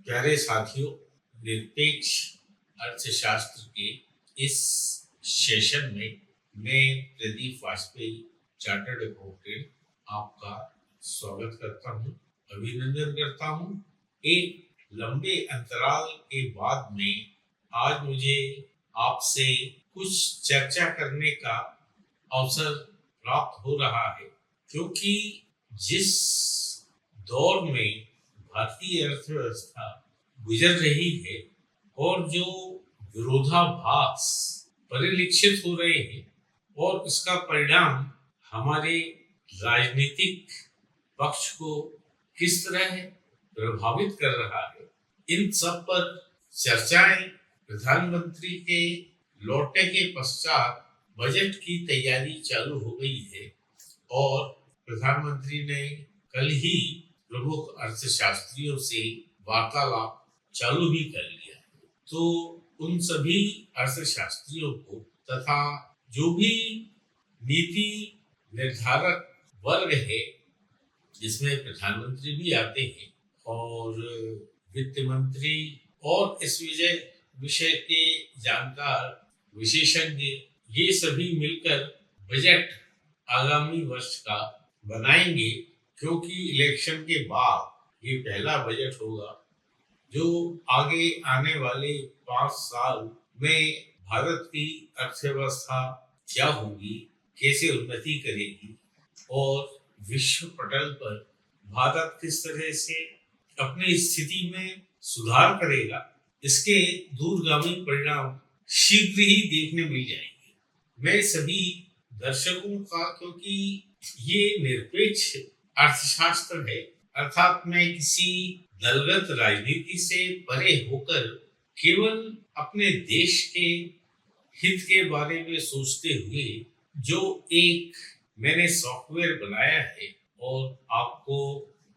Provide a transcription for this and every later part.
प्यारे साथियों, निरपेक्ष अर्थशास्त्र के इस सेशन में मैं प्रदीप वाजपेयी, चार्टर्ड अकाउंटेंट, आपका स्वागत करता हूं, अभिनंदन करता हूं। एक लंबे अंतराल के बाद में आज मुझे आपसे कुछ चर्चा करने का अवसर प्राप्त हो रहा है, क्योंकि जिस दौर में भारतीय अर्थव्यवस्था गुजर रही है और जो विरोधाभास परिलक्षित हो रहे हैं और इसका परिणाम हमारे राजनीतिक पक्ष को किस तरह प्रभावित कर रहा है, इन सब पर चर्चाएं प्रधानमंत्री के लौटने के पश्चात बजट की तैयारी चालू हो गई है और प्रधानमंत्री ने कल ही प्रमुख अर्थशास्त्रियों से वार्तालाप चालू भी कर लिया है। तो उन सभी अर्थशास्त्रियों को तथा जो भी नीति निर्धारक वर्ग है, जिसमें प्रधानमंत्री भी आते हैं और वित्त मंत्री और इस विषय के जानकार विशेषज्ञ, ये सभी मिलकर बजट आगामी वर्ष का बनाएंगे, क्योंकि इलेक्शन के बाद ये पहला बजट होगा जो आगे आने वाले 5 साल में भारत की अर्थव्यवस्था क्या होगी, कैसे उन्नति करेगी और विश्व पटल पर भारत किस तरह से अपनी स्थिति में सुधार करेगा, इसके दूरगामी परिणाम शीघ्र ही देखने मिल जाएंगे। मैं सभी दर्शकों का, क्योंकि ये निरपेक्ष अर्थशास्त्र है, अर्थात मैं किसी दलगत राजनीति से परे होकर केवल अपने देश के हित के बारे में सोचते हुए जो एक मैंने सॉफ्टवेयर बनाया है, और आपको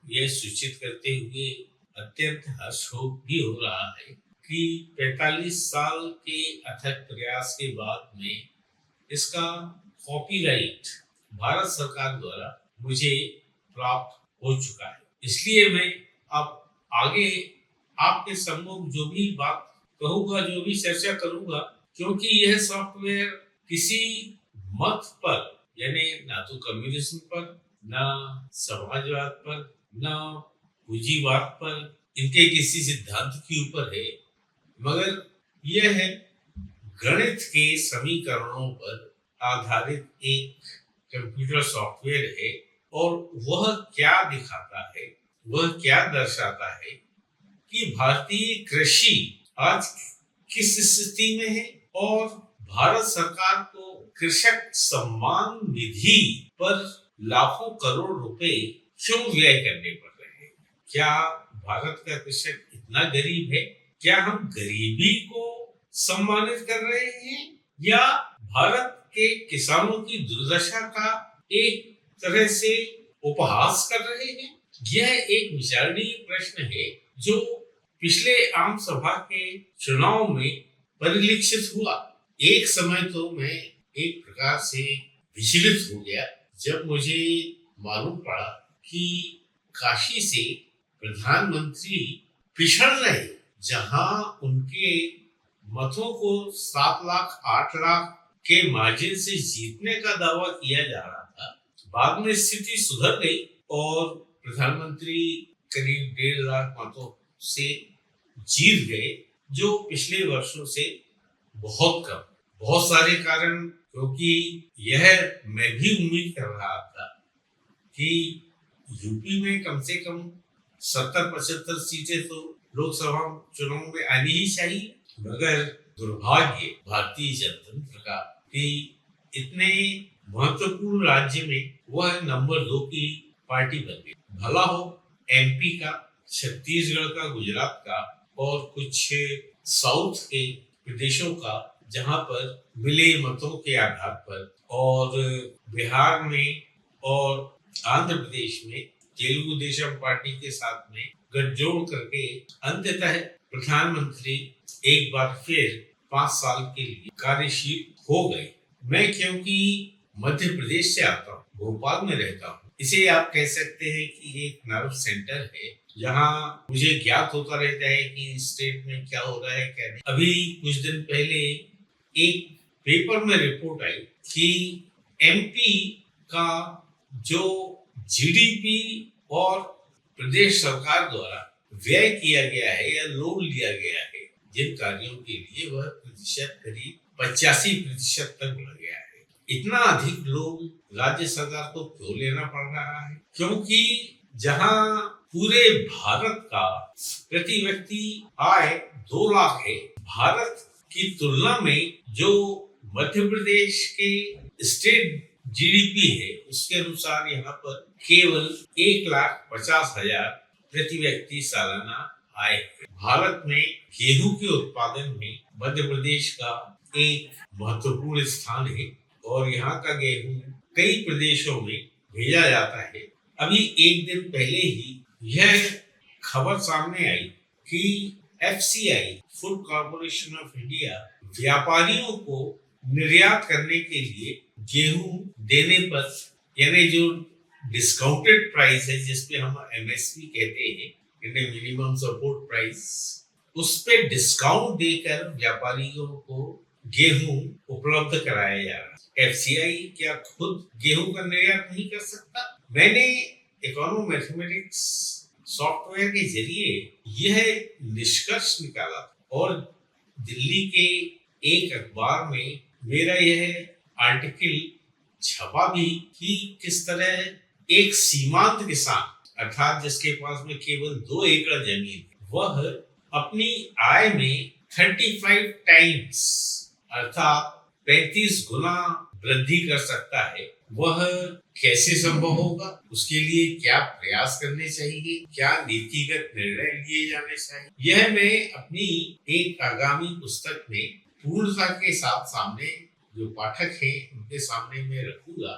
यह सूचित करते हुए अत्यंत हर्ष भी हो रहा है कि 45 साल के अथक प्रयास के बाद में इसका कॉपीराइट भारत सरकार द्वारा मुझे प्राप्त हो चुका है। इसलिए मैं अब आगे आपके सम्मुख जो भी बात कहूँगा, जो भी चर्चा करूँगा, क्योंकि यह सॉफ्टवेयर किसी मत पर, यानी ना तो कम्युनिज्म पर, ना समाजवाद पर, ना पूंजीवाद पर, इनके किसी सिद्धांत के ऊपर है, मगर यह है गणित के समीकरणों पर आधारित एक कंप्यूटर सॉफ्टवेयर है। और वह क्या दिखाता है, वह क्या दर्शाता है कि भारतीय कृषि आज किस स्थिति में है और भारत सरकार को कृषक सम्मान निधि पर लाखों करोड़ रुपए क्यों व्यय करने पड़ रहे हैं। क्या भारत का कृषक इतना गरीब है? क्या हम गरीबी को सम्मानित कर रहे हैं या भारत के किसानों की दुर्दशा का एक तरह से उपहास कर रहे हैं? यह एक विचारणीय प्रश्न है जो पिछले आम सभा के चुनाव में परिलक्षित हुआ। एक समय तो मैं एक प्रकार से विचलित हो गया जब मुझे मालूम पड़ा कि काशी से प्रधानमंत्री पिछड़ रहे, जहां उनके मतों को 7 लाख 8 लाख के मार्जिन से जीतने का दावा किया जा रहा था। बाद में स्थिति सुधर गई और प्रधानमंत्री करीब 1.5 लाख मतों से जीत गए, जो पिछले वर्षों से बहुत कम। बहुत सारे कारण, क्योंकि यह मैं भी उम्मीद कर रहा था कि यूपी में कम से कम 70-75 सीटें तो लोकसभा चुनाव में आनी ही चाहिए, मगर दुर्भाग्य भारतीय जनतंत्र का कि इतने महत्वपूर्ण राज्य में वह नंबर 2 की पार्टी बन गई। भला हो एमपी का, छत्तीसगढ़ का, गुजरात का और कुछ साउथ के प्रदेशों का, जहां पर मिले मतों के आधार पर, और बिहार में और आंध्र प्रदेश में तेलुगु देशम पार्टी के साथ में गठजोड़ करके अंततः प्रधानमंत्री एक बार फिर 5 साल के लिए कार्यशील हो गए। मैं क्योंकि मध्य प्रदेश से आता हूँ, भोपाल में रहता हूँ, इसे आप कह सकते हैं कि एक नर्व सेंटर है, जहाँ मुझे ज्ञात होता रहता है कि स्टेट में क्या हो रहा है क्या नहीं। अभी कुछ दिन पहले एक पेपर में रिपोर्ट आई कि एमपी का जो जीडीपी और प्रदेश सरकार द्वारा व्यय किया गया है या लोन लिया गया है जिन कार्यों के लिए, वह प्रतिशत करीब 85% तक बढ़ गया है। इतना अधिक लोन राज्य सरकार को क्यों लेना पड़ रहा है? क्योंकि जहां पूरे भारत का प्रति व्यक्ति आय 2 लाख है, भारत की तुलना में जो मध्य प्रदेश के स्टेट जीडीपी है उसके अनुसार यहाँ पर केवल 1,50,000 प्रति व्यक्ति सालाना आय है। भारत में गेहूं के उत्पादन में मध्य प्रदेश का एक महत्वपूर्ण स्थान है और यहाँ का गेहूं कई प्रदेशों में भेजा जाता है। अभी एक दिन पहले ही यह खबर सामने आई कि FCI, food corporation of India, व्यापारियों को निर्यात करने के लिए गेहूं देने पर, यानी जो डिस्काउंटेड प्राइस है जिसपे हम एमएसपी कहते हैं, इंडियन मिनिमम सपोर्ट प्राइस, उस पे डिस्काउंट देकर व्यापारियों को गेहूं उपलब्ध कराया जा रहा है। एफसीआई क्या खुद गेहूं का निर्यात नहीं कर सकता? मैंने इकोनो मैथमेटिक्स सॉफ्टवेयर के जरिए यह निष्कर्ष निकाला और दिल्ली के एक अखबार में मेरा यह आर्टिकल छपा भी कि किस तरह एक सीमांत किसान, अर्थात जिसके पास में केवल 2 एकड़ जमीन है, वह अपनी आय में 35 टाइम्स अर्थात 35 गुना वृद्धि कर सकता है। वह कैसे संभव होगा? उसके लिए क्या प्रयास करने चाहिए? क्या नीतिगत निर्णय लिए जाने चाहिए? यह मैं अपनी एक आगामी पुस्तक में पूर्णता के साथ सामने जो पाठक हैं उनके सामने मैं रखूंगा।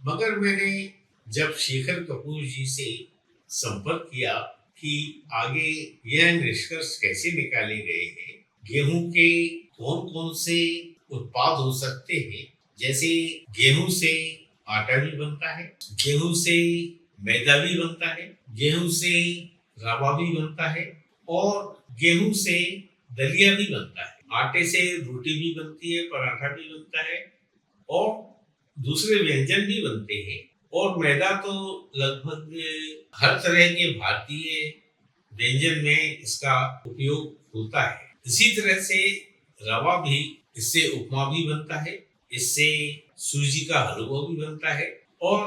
मगर मैंने जब शेखर कपूर जी से संपर्क किया कि आगे यह निष्कर्ष कैसे निकाले गए हैं, गेहूं के कौन कौन से उत्पाद हो सकते हैं, जैसे गेहूं से आटा भी बनता है, गेहूं से मैदा भी बनता है, गेहूं से रवा भी बनता है और गेहूं से दलिया भी बनता है, आटे से रोटी भी बनती है, पराठा भी बनता है और दूसरे व्यंजन भी बनते हैं। और मैदा तो लगभग हर तरह के भारतीय व्यंजन में इसका उपयोग होता है। इसी तरह से रवा भी, इससे उपमा भी बनता है, इससे सूजी का हलवा भी बनता है और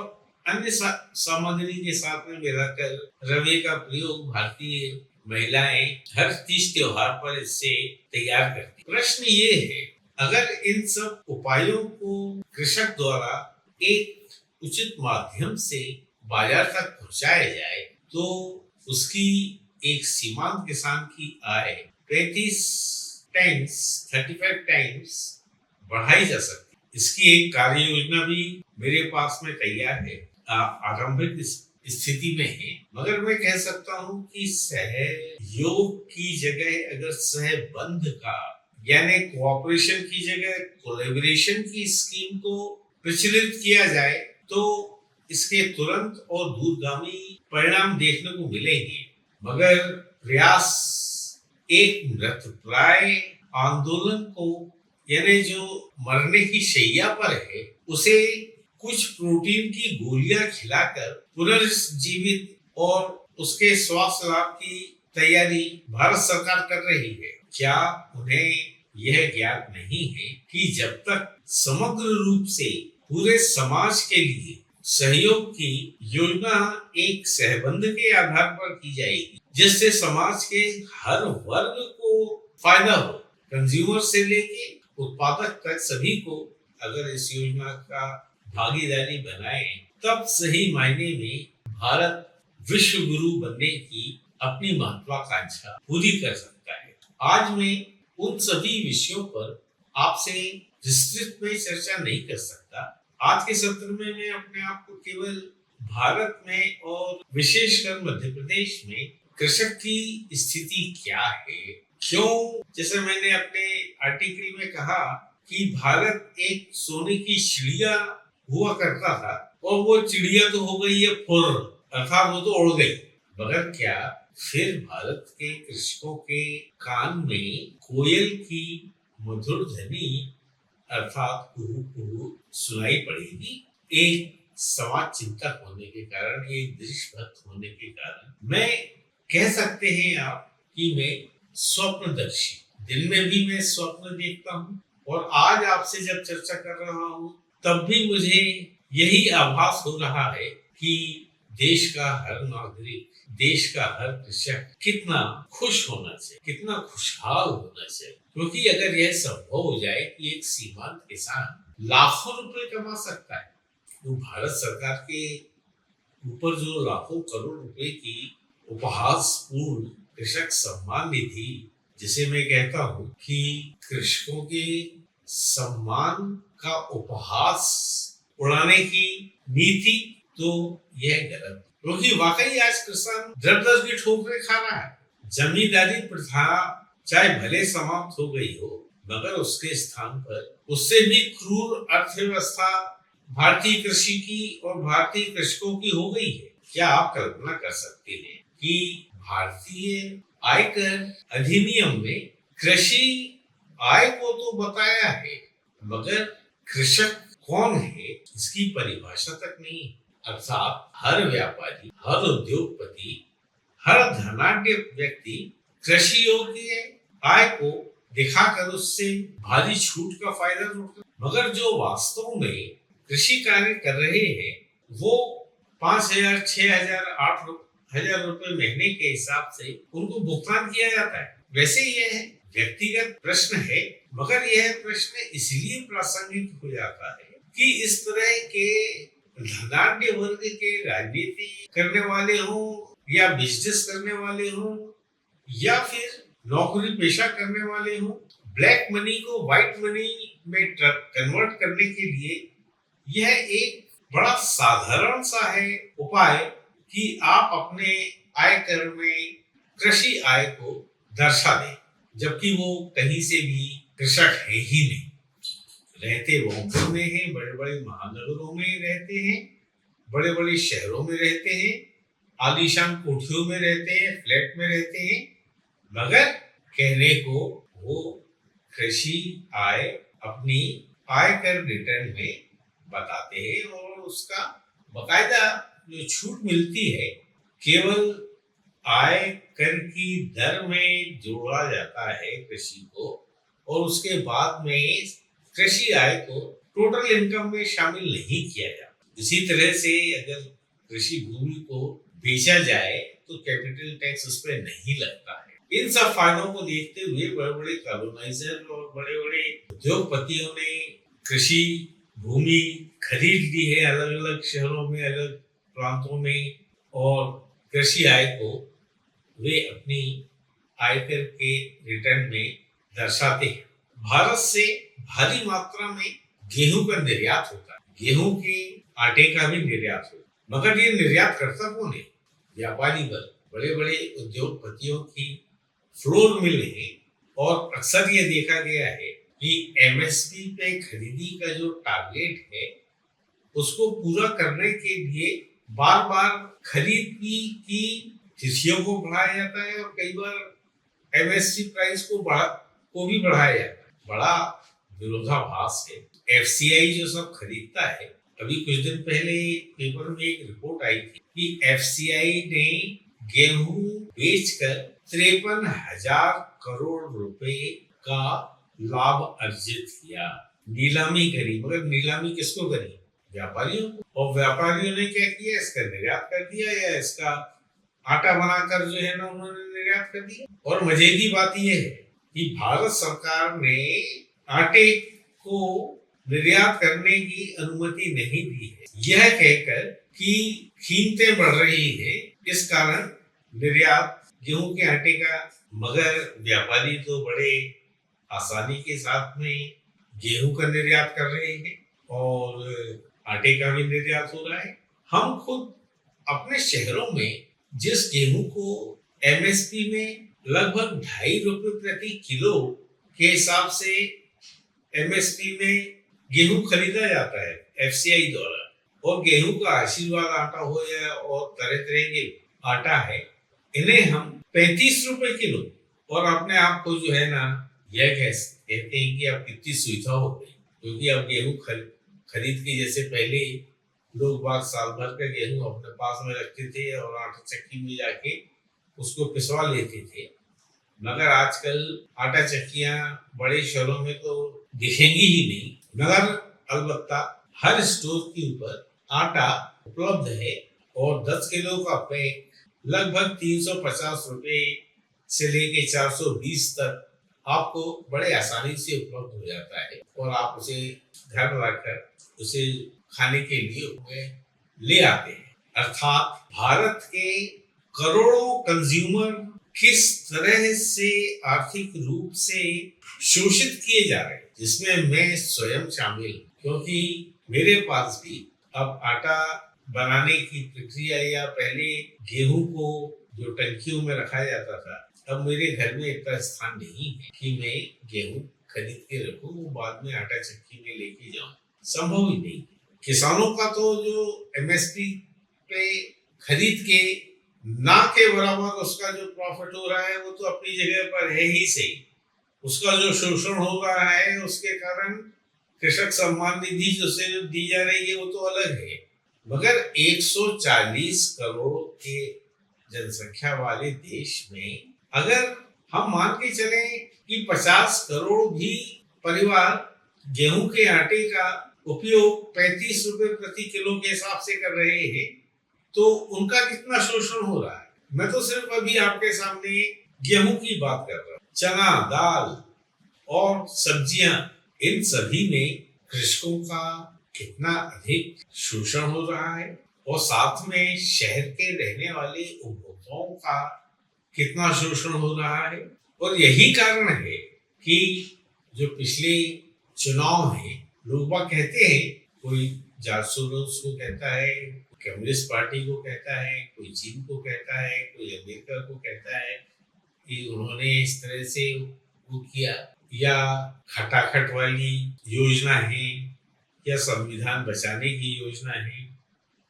अन्य सामग्री के साथ में मिलाकर रवे का प्रयोग भारतीय महिलाएं हर तीज त्योहार पर इससे तैयार करती। प्रश्न ये है, अगर इन सब उपायों को कृषक द्वारा एक उचित माध्यम से बाजार तक पहुंचाया जाए तो उसकी एक सीमांत किसान की आय 35 टाइम्स बढ़ाई जा सकती। इसकी एक कार्य योजना भी मेरे पास में तैयार है, आरंभिक स्थिति में है। मगर मैं कह सकता हूँ कि सहयोग की जगह अगर सहबंध का, यानी कोऑपरेशन की जगह कोलैबोरेशन की स्कीम को प्रचलित किया जाए तो इसके तुरंत और दूरगामी परिणाम देखने को मिलेंगे। मगर प्रयास एक मृतप्राय आंदोलन को, यानी जो मरने की शैया पर है, उसे कुछ प्रोटीन की गोलियां खिलाकर पुनर्जीवित और उसके स्वास्थ्य लाभ की तैयारी भारत सरकार कर रही है। क्या उन्हें यह ज्ञात नहीं है कि जब तक समग्र रूप से पूरे समाज के लिए सहयोग की योजना एक सहबंध के आधार पर की जाएगी, जिससे समाज के हर वर्ग को फायदा हो, कंज्यूमर से लेके उत्पादक तक सभी को अगर इस योजना का भागीदारी बनाए, तब सही मायने में भारत विश्व गुरु बनने की अपनी महत्वाकांक्षा पूरी कर सकता है। आज मैं उन सभी विषयों पर आपसे विस्तृत में चर्चा नहीं कर सकता। आज के सत्र में मैं अपने आप को केवल भारत में और विशेषकर मध्य प्रदेश में कृषक की स्थिति क्या है, क्यों, जैसे मैंने अपने आर्टिकल में कहा कि भारत एक सोने की चिड़िया हुआ करता था और वो चिड़िया तो हो गई है फुर, अर्थात वो तो उड़ गई। मगर क्या फिर भारत के कृषकों के कान में कोयल की मधुर ध्वनि अर्थात कुहू कुहू सुनाई पड़ेगी? एक समाज चिंतक होने के कारण, एक देशभक्त होने के कारण मैं कह सकते हैं आप कि मैं स्वप्नदर्शी, दिन में भी मैं स्वप्न देखता हूँ और आज आपसे जब चर्चा कर रहा हूँ तब भी मुझे यही आभास हो रहा है कि देश का हर नागरिक, देश का हर कृषक कितना खुश होना चाहिए, कितना खुशहाल होना चाहिए। क्योंकि अगर यह संभव हो जाए कि एक सीमांत किसान लाखों रुपए कमा सकता है, तो भारत सरकार के ऊपर जो लाखों करोड़ रुपए की उपहासपूर्ण कृषक सम्मान निधि, जिसे मैं कहता हूँ कि कृषकों के सम्मान का उपहास उड़ाने की नीति, तो यह गलत। क्योंकि वाकई आज किसान दर की ठोकरें खा रहा है। जमींदारी प्रथा चाहे भले समाप्त हो गई हो, मगर उसके स्थान पर उससे भी क्रूर अर्थव्यवस्था भारतीय कृषि की और भारतीय कृषकों की हो गई है। क्या आप कल्पना कर सकते हैं कि भारतीय आयकर अधिनियम में कृषि आय को तो बताया है, मगर कृषक कौन है इसकी परिभाषा तक नहीं है। अर्थात हर व्यापारी, हर उद्योगपति, हर धनाढ्य व्यक्ति कृषि योग्य आय को दिखाकर उससे भारी छूट का फायदा उठाता, मगर जो वास्तव में कृषि कार्य कर रहे हैं वो 5,000, 6,000, 8,000 रुपए महीने के हिसाब से उनको भुगतान किया जाता है। वैसे यह व्यक्तिगत प्रश्न है, मगर यह प्रश्न इसलिए प्रासंगिक हो जाता है कि इस तरह के धनाढ्य वर्ग के राजनीति करने वाले हों या बिजनेस करने वाले हों या फिर नौकरी पेशा करने वाले हों, ब्लैक मनी को व्हाइट मनी में कन्वर्ट करने के लिए यह एक बड़ा साधारण सा है उपाय कि आप अपने आयकर में कृषि आय को दर्शा दें, जबकि वो कहीं से भी कृषक है ही नहीं। रहते वो में हैं, बड़े बड़े महानगरों में रहते हैं, बड़े बड़े शहरों में रहते हैं, आलीशान कोठियों में रहते हैं, फ्लैट में रहते हैं, मगर कहने को वो कृषि आय अपनी आयकर रिटर्न में बताते हैं और उसका बकायदा जो छूट मिलती है केवल आय कर की दर में जोड़ा जाता है कृषि को, और उसके बाद में कृषि आय को टोटल इनकम में शामिल नहीं किया जाता। इसी तरह से अगर कृषि भूमि को बेचा जाए तो कैपिटल टैक्स उस पर नहीं लगता है। इन सब फायदों को देखते हुए बड़े बड़े कॉलोनाइजर और बड़े बड़े उद्योगपतियों ने कृषि भूमि खरीद ली है अलग अलग शहरों में, अलग प्रांतों में, और कृषि आय को वे अपनी आयकर के रिटर्न में दर्शाते हैं। भारत से भारी मात्रा में गेहूं का निर्यात होता है, गेहूं के आटे का भी निर्यात होता है, मगर ये निर्यात करता कौन है? व्यापारी वर्ग, बड़े बड़े उद्योगपतियों की फ्लोर मिल है। और अक्सर ये देखा गया है कि एमएसपी पे खरीदी का जो टारगेट है उसको पूरा करने के लिए बार बार खरीदी की तिथियों को बढ़ाया जाता है और कई बार एमएसपी प्राइस को भी बढ़ाया जाता है। बड़ा विरोधाभास है। एफसीआई जो सब खरीदता है, अभी कुछ दिन पहले पेपर में एक रिपोर्ट आई थी कि एफसीआई ने गेहूं बेचकर 53,000 करोड़ रुपए का लाभ अर्जित किया, नीलामी करी। मगर नीलामी किसको करी? व्यापारियों को। और व्यापारियों ने क्या किया? इसका निर्यात कर दिया, या इसका आटा बनाकर जो है ना उन्होंने निर्यात कर दिया। और मजे की बात यह है कि भारत सरकार ने आटे को निर्यात करने की अनुमति नहीं दी है, यह कहकर कि कीमतें बढ़ रही है, इस कारण निर्यात गेहूं के आटे का। मगर व्यापारी तो बड़े आसानी के साथ में गेहूं का निर्यात कर रहे हैं और आटे का भी निर्यात हो रहा है। हम खुद अपने शहरों में जिस गेहूं को एमएसपी में लगभग 2.5 रुपए प्रति किलो के हिसाब से एमएसपी में गेहूं खरीदा जाता है एफसीआई द्वारा, और गेहूं का आशीर्वाद आटा हो या और तरह तरह के आटा है, इन्हें हम 35 रुपए किलो, और अपने आप को जो है ना यह कहते हैं कि अब कितनी सुविधा हो गई, क्योंकि अब गेहूं खरीद के, जैसे पहले लोग बाग साल भर का गेहूं अपने पास में रखते थे और आटा चक्की में जाके उसको पिसवा लेते थे, मगर आजकल आटा चक्कियां बड़े शहरों में तो दिखेंगी ही नहीं, मगर अलबत्ता हर स्टोर के ऊपर आटा उपलब्ध है, और 10 किलो का पैक लगभग 350 रुपए से लेके 420 तक आपको बड़े आसानी से उपलब्ध हो जाता है, और आप उसे घर लाकर उसे खाने के लिए ले आते हैं। अर्थात भारत के करोड़ों कंज्यूमर किस तरह से आर्थिक रूप से शोषित किए जा रहे हैं, जिसमें मैं स्वयं शामिल हूं, क्योंकि मेरे पास भी अब आटा बनाने की प्रक्रिया, या पहले गेहूं को जो टंकियों में रखा जाता था, अब मेरे घर में इतना स्थान नहीं है कि मैं गेहूं खरीद के रखूं, वो बाद में आटा चक्की में लेके जाऊं, संभव ही नहीं। किसानों का तो जो एमएसपी पे खरीद के ना के बराबर उसका जो प्रॉफिट हो रहा है वो तो अपनी जगह पर है ही सही, उसका जो शोषण हो रहा है उसके कारण कृषक सम्मान निधि जो से दी जा रही है वो तो अलग है, मगर 140 करोड़ के जनसंख्या वाले देश में अगर हम मान के चले कि 50 करोड़ भी परिवार गेहूं के आटे का उपयोग 35 रुपए प्रति किलो के हिसाब से कर रहे हैं, तो उनका कितना शोषण हो रहा है। मैं तो सिर्फ अभी आपके सामने गेहूं की बात कर रहा हूँ, चना, दाल और सब्जियां, इन सभी में कृषकों का कितना अधिक शोषण हो रहा है, और साथ में शहर के रहने वाले उपभोक्ताओं का कितना शोषण हो रहा है। और यही कारण है कि जो पिछले चुनाव है, लोग बाग कहते हैं, कोई जासूस को कहता है, कम्युनिस्ट पार्टी को कहता है, कोई चीन को कहता है, कोई अमेरिका को कहता है कि उन्होंने इस तरह से वो किया, या खटाखट वाली योजना है, या संविधान बचाने की योजना है।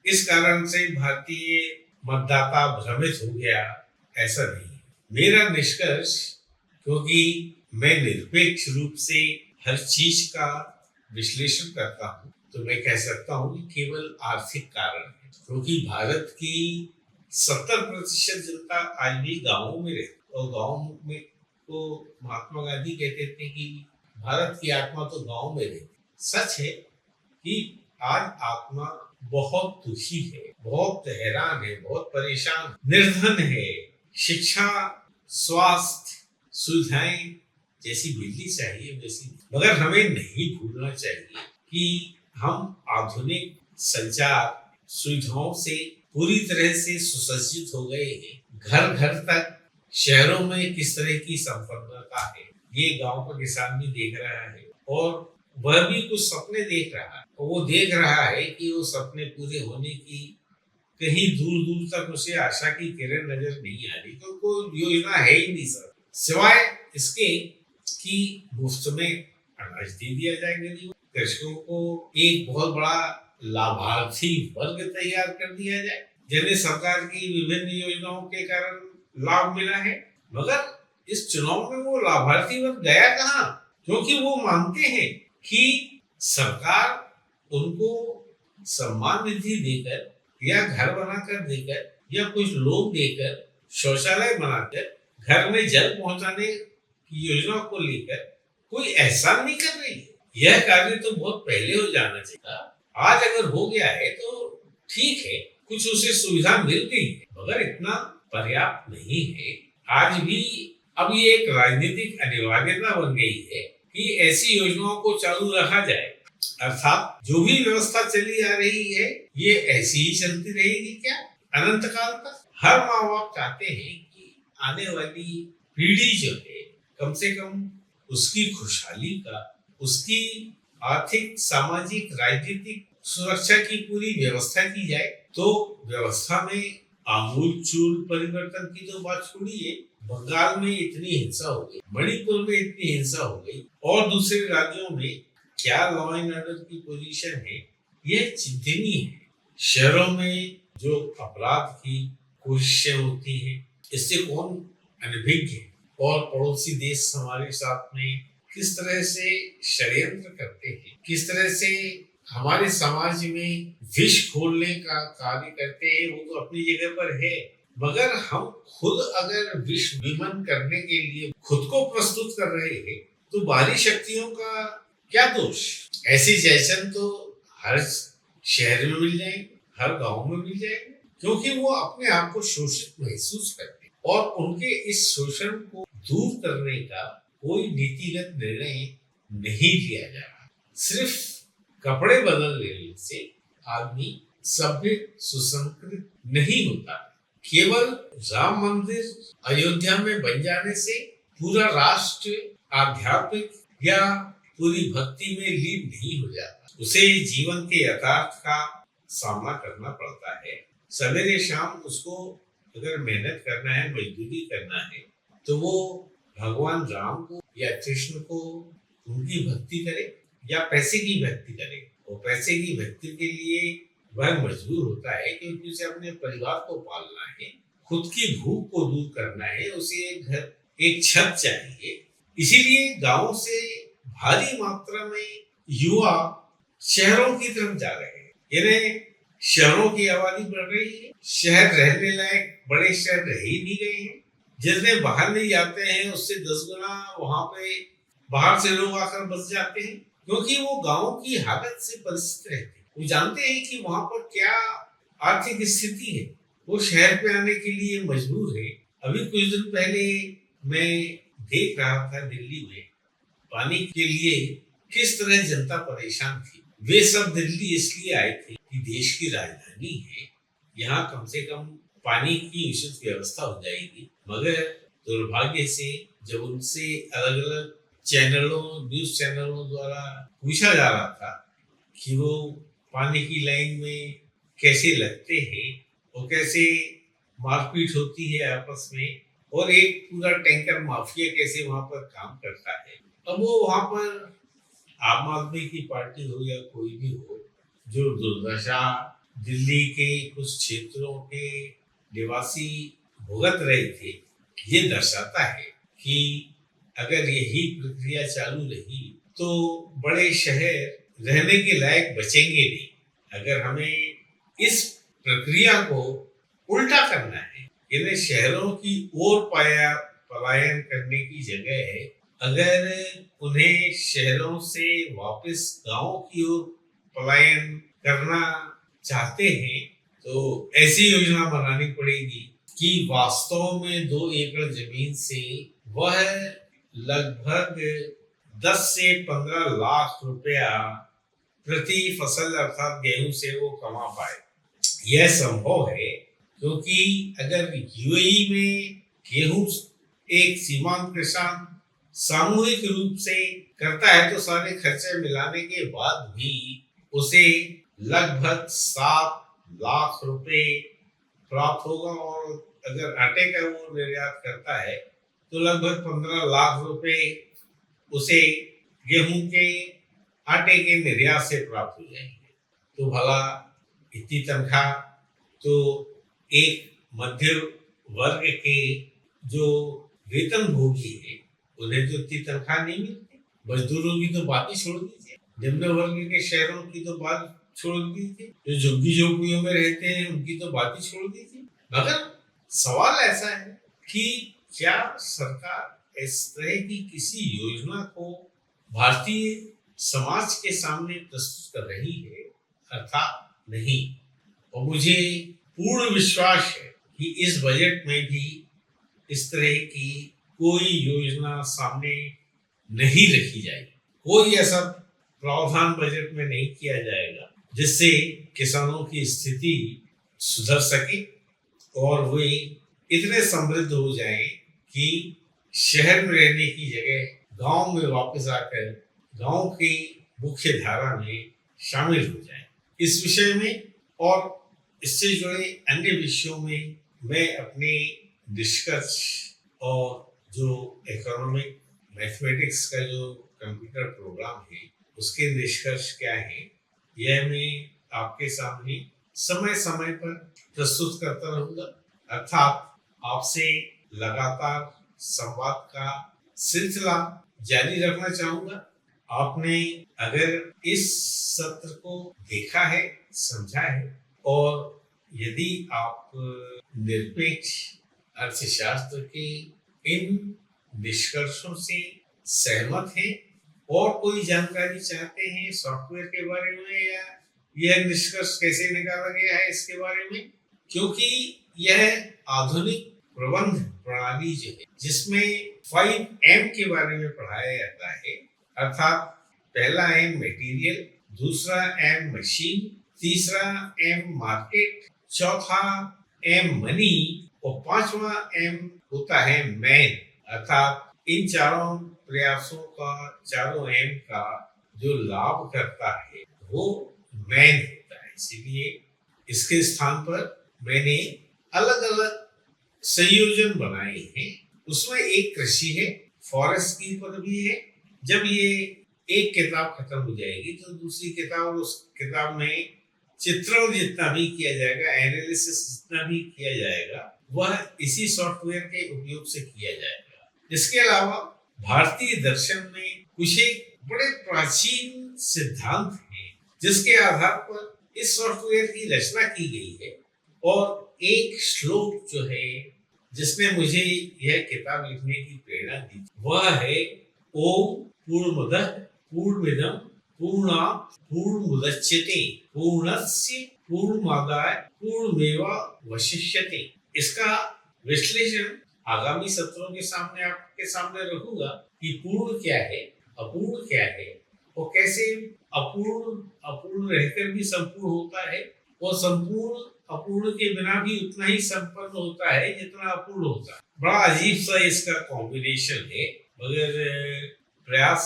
इस कारण से भारतीय मतदाता भ्रमित हो गया, ऐसा नहीं। मेरा निष्कर्ष, क्योंकि मैं निरपेक्ष रूप से हर चीज का विश्लेषण करता हूँ, तो मैं कह सकता हूँ कि केवल आर्थिक कारण है, क्योंकि भारत की 70% जनता आज भी गाँवों में रहती, और गाँव में तो महात्मा गांधी कहते थे कि भारत की आत्मा तो गाँव में रहती। सच है कि आज आत्मा बहुत दुखी है, बहुत हैरान है, बहुत परेशान, निर्धन है, शिक्षा, स्वास्थ्य सुविधाएं जैसी मिलनी चाहिए वैसी, मगर हमें नहीं भूलना चाहिए कि हम आधुनिक संचार सुविधाओं से पूरी तरह से सुसज्जित हो गए हैं। घर घर तक शहरों में किस तरह की संपन्नता है, ये गांव का किसान भी देख रहा है, और वह भी कुछ सपने देख रहा है, और वो देख रहा है कि वो सपने पूरे होने की कहीं दूर दूर तक उसे आशा की किरण नजर नहीं आ रही, तो कोई योजना है ही नहीं सर, सिवाय इसके कि मुफ्त में अनाज दे दिया जाए गरीबों, कृषकों को एक बहुत बड़ा लाभार्थी वर्ग तैयार कर दिया जाए, जिन्हें सरकार की विभिन्न योजनाओं के कारण लाभ मिला है। मगर इस चुनाव में वो लाभार्थी वर्ग गया कहाँ, क्योंकि वो मानते हैं कि सरकार उनको सम्मान निधि देकर, या घर बनाकर देकर, या कुछ लोन देकर, शौचालय बनाकर, घर में जल पहुंचाने की योजना को लेकर कोई एहसान नहीं कर रही है। यह कार्य तो बहुत पहले हो जाना चाहिए। आज अगर हो गया है तो ठीक है, कुछ उसे सुविधा मिल गई है, मगर इतना पर्याप्त नहीं है। आज भी अब ये एक राजनीतिक अनिवार्यता बन गई है कि ऐसी योजनाओं को चालू रखा जाए, अर्थात जो भी व्यवस्था चली आ रही है ये ऐसी ही चलती रहेगी क्या अनंत काल तक। हर माँ बाप चाहते हैं कि आने वाली पीढ़ी जो है कम से कम उसकी खुशहाली का, उसकी आर्थिक, सामाजिक, राजनीतिक सुरक्षा की पूरी व्यवस्था की जाए। तो व्यवस्था में आमूल चूल परिवर्तन की तो बात छोड़िए, बंगाल में इतनी हिंसा हो गई, मणिपुर में इतनी हिंसा हो गई, और दूसरे राज्यों में क्या लॉ एंड ऑर्डर की पोजीशन है, यह चिंतनीय है। शहरों में जो अपराध की कोशिशें होती हैं, इससे कौन अनभिज्ञ है, और पड़ोसी देश हमारे साथ में किस तरह से षड्यंत्र करते हैं, किस तरह से हमारे समाज में विष खोलने का कार्य करते हैं, वो तो अपनी जगह पर है। मगर हम खुद अगर विष विमन करने के लिए खुद को प्रस्तुत कर रहे हैं, तो बाहरी शक्तियों का क्या दोष? ऐसी जैसन तो हर शहर में मिल जाएंगे, हर गांव में मिल जाएंगे, क्योंकि वो अपने आप को शोषित महसूस करते हैं, और उनके इस शोषण को दूर करने का कोई नीतिगत निर्णय नहीं लिया जा रहा। सिर्फ कपड़े बदल लेने से आदमी सभ्य सुसंस्कृत नहीं होता। केवल राम मंदिर अयोध्या में बन जाने से पूरा राष्ट्र आध्यात्मिक या पूरी भक्ति में लीन नहीं हो जाता। उसे जीवन के यथार्थ का सामना करना पड़ता है। सवेरे शाम उसको अगर मेहनत करना है, मजदूरी करना है, तो वो भगवान राम को या कृष्ण को उनकी भक्ति करे या पैसे की भक्ति करे। और पैसे की भक्ति के लिए वह मजबूर होता है, क्योंकि उसे अपने परिवार को पालना है, खुद की भूख को दूर करना है, उसे एक घर, एक छत चाहिए। इसीलिए गांव से भारी मात्रा में युवा शहरों की तरफ जा रहे हैं। यानी शहरों की आबादी बढ़ रही है, शहर रहने लायक बड़े शहर रह ही नहीं गए हैं। जितने बाहर नहीं जाते हैं, उससे 10 गुना वहां पे बाहर से लोग आकर बस जाते हैं, क्योंकि वो गांव की हालत से परिचित रहते हैं। वो जानते हैं कि वहां पर क्या आर्थिक स्थिति है, वो शहर पे आने के लिए मजबूर है। अभी कुछ दिन पहले मैं देख रहा था दिल्ली में पानी के लिए किस तरह जनता परेशान थी। वे सब दिल्ली इसलिए आए थे कि देश की राजधानी है, यहाँ कम से कम पानी की उचित व्यवस्था हो जाएगी। मगर दुर्भाग्य से जब उनसे अलग अलग चैनलों, न्यूज चैनलों द्वारा पूछा जा रहा था कि वो पानी की लाइन में कैसे लगते हैं और कैसे मारपीट होती है आपस में, और एक पूरा टैंकर माफिया कैसे वहां पर काम करता है, अब वो वहां पर आम आदमी की पार्टी हो या कोई भी हो, जो दुर्दशा दिल्ली के कुछ क्षेत्रों के निवासी भुगत रहे थे, ये दर्शाता है कि अगर यही प्रक्रिया चालू रही तो बड़े शहर रहने के लायक बचेंगे नहीं। अगर हमें इस प्रक्रिया को उल्टा करना है, यानी शहरों की ओर पलायन करने की जगह है, अगर उन्हें शहरों से वापस गांव की ओर पलायन करना चाहते हैं, तो ऐसी योजना बनानी पड़ेगी कि वास्तव में 2 एकड़ जमीन से वह लगभग 10 से 15 लाख रुपया प्रति फसल अर्थात गेहूं से वो कमा पाए। यह संभव है क्योंकि अगर यूएई में गेहूं एक सीमांत किसान सामूहिक रूप से करता है तो सारे खर्चे मिलाने के बाद भी उसे लगभग 7 लाख रुपए प्राप्त होगा, और अगर आटे का वो निर्यात करता है तो लगभग 15 लाख रुपए उसे गेहूं के आटे के निर्यात से प्राप्त हो जाएंगे। तो भला इतनी तनख्वाह तो एक मध्य वर्ग के जो वेतन भोगी है उन्हें तो इतनी तनख्वाह नहीं मिलती। मजदूरों की तो बात ही छोड़ दीजिए, निम्न वर्ग के शहरों की तो बात छोड़ दीजिए, जो झुग्गी झोपड़ियों में रहते हैं उनकी तो बात ही छोड़ दीजिए। मगर सवाल ऐसा है कि क्या सरकार इस तरह की किसी योजना को भारतीय समाज के सामने प्रस्तुत कर रही है? अर्थात नहीं। और मुझे पूर्ण विश्वास है कि इस बजट में भी इस तरह की कोई योजना सामने नहीं रखी जाएगी, कोई ऐसा प्रावधान बजट में नहीं किया जाएगा जिससे किसानों की स्थिति सुधर सके और वे इतने समृद्ध हो जाएं कि शहर में रहने की जगह गांव में वापस आकर गांव की मुख्य धारा में शामिल हो जाएं। इस विषय में और इससे जुड़े अन्य विषयों में मैं अपने निष्कर्ष और जो इकोनॉमिक मैथमेटिक्स का जो कंप्यूटर प्रोग्राम है उसके निष्कर्ष क्या है, यह मैं आपके सामने समय समय पर प्रस्तुत करता रहूंगा। अर्थात आपसे लगातार संवाद का सिलसिला जारी रखना चाहूंगा। आपने अगर इस सत्र को देखा है, समझा है, और यदि आप निरपेक्ष अर्थशास्त्र के इन निष्कर्षों से सहमत हैं और कोई जानकारी चाहते हैं सॉफ्टवेयर के बारे में या यह निष्कर्ष कैसे निकाला गया है इसके बारे में, क्योंकि यह आधुनिक प्रबंध प्रणाली जो है जिसमें 5M के बारे में पढ़ाया जाता है, अर्थात पहला M मटेरियल, दूसरा M मशीन, तीसरा M मार्केट, चौथा M मनी और पांचवा M होता है मैन। अर्थात इन चारों प्रयासों का, चारों M का जो लाभ करता है वो मैन होता है। इसीलिए इसके स्थान पर मैंने अलग अलग संयोजन बनाए हैं। उसमें एक कृषि है, फॉरेस्ट की पद भी है। जब ये एक किताब खत्म हो जाएगी तो दूसरी किताब, उस किताब में चित्रण जितना भी किया जाएगा, एनालिसिस जितना भी किया जाएगा, वह इसी सॉफ्टवेयर के उपयोग से किया जाएगा। इसके अलावा भारतीय दर्शन में कुछ एक बड़े प्राचीन सिद्धांत हैं जिसके आधार पर इस सॉफ्टवेयर की रचना की गई है। और एक श्लोक जो है जिसने मुझे यह किताब लिखने की प्रेरणा दी, वह है ओम पूर्णमदः पूर्णमिदं पूर्णात् पूर्णमुदच्यते पूर्णस्य पूर्णमादाय पूर्णमेवावशिष्यते। इसका विश्लेषण आगामी सत्रों के सामने आपके सामने रखूंगा कि पूर्ण क्या है, अपूर्ण क्या है, और कैसे अपूर्ण रहकर भी संपूर्ण होता है और संपूर्ण अपूर्ण के बिना भी उतना ही संपन्न होता है जितना अपूर्ण होता है। बड़ा अजीब सा इसका कॉम्बिनेशन है, मगर प्रयास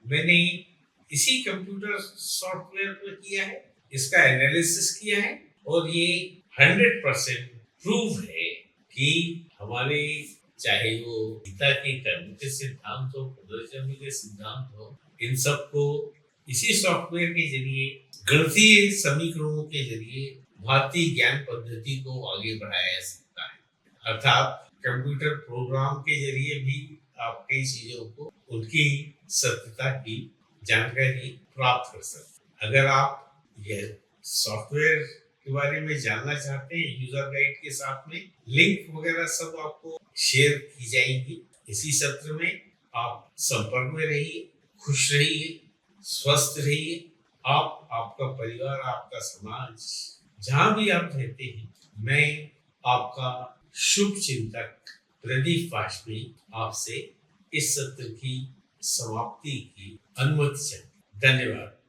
मैंने इसी कंप्यूटर सॉफ्टवेयर पर किया है, इसका एनालिसिस किया है और ये 100% प्रूव है कि हमारे चाहे वो गीता के कर्म के सिद्धांत हो, पुनर्जन्म के सिद्धांत हो, इन सबको इसी सॉफ्टवेयर के जरिए, गणितीय समीकरणों के जरिए भारतीय ज्ञान पद्धति को आगे बढ़ाया जा सकता है। अर्थात कंप्यूटर प्रोग्राम के जरिए भी आप कई चीजों को, उनकी सत्यता की जानकारी प्राप्त कर सकते हैं। अगर आप यह सॉफ्टवेयर के बारे में जानना चाहते हैं, यूजर गाइड के साथ में लिंक वगैरह सब आपको शेयर की जाएगी इसी सत्र में। आप संपर्क में रहिए, खुश रहिए, स्वस्थ रहिए। आप, आपका परिवार, आपका समाज, जहां भी आप रहते हैं, मैं आपका शुभ चिंतक प्रदीप वाजपेयी आपसे इस सत्र की समाप्ति की अनुमति चाहता हूं। धन्यवाद।